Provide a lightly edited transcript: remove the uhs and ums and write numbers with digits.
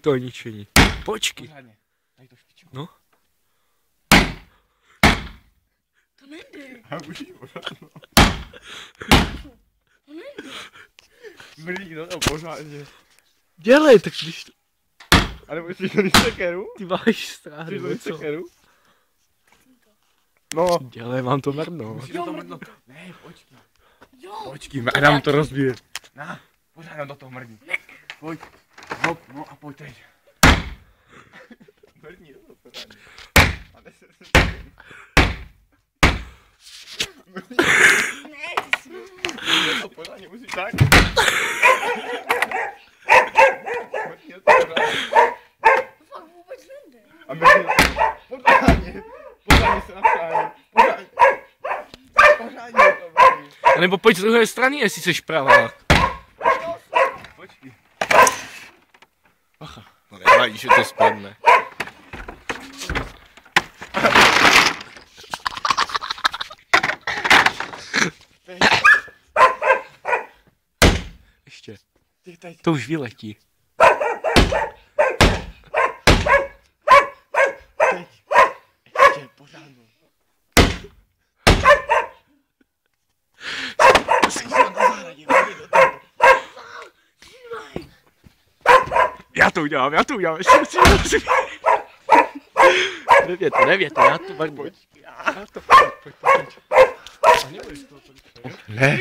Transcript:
To ničení. Počkej. Pořádně. Tady to špičku. No. To nejde. A už jí pořádno. To nejde. Mrdí, no pořádně. Dělej, tak když to... A nebo jsi to sekeru? Ty máš strach, Jsi to nebo co? sekeru? No. Dělej, mám to mrno. Musíš do toho mrdnout. Ne, počkej. Jo. Počkej, a dám to rozbije. Na, pořádně do toho mrdni. Pojď. Hop, no a pojď teď. Mrdni, no pořádně. A ne se. Mrdni. Ne, ty jsi... To pořádně musíš tak. Mrdni, to pořádně. To fakt vůbec nejde. A mrdni, pořádně. Pořádně se napřáhne. Pořádně. Pořádně to mrdni. A nebo pojď z druhé strany, jestli jsi pravá. Počkej. Bacha. No nevadí, že to spadne. Ještě. Teď. To už vyletí. Teď. Ještě, pořádně. Já to udělám, ještě musím. Nevět, já to pak pojď. Já to pojď. Ne.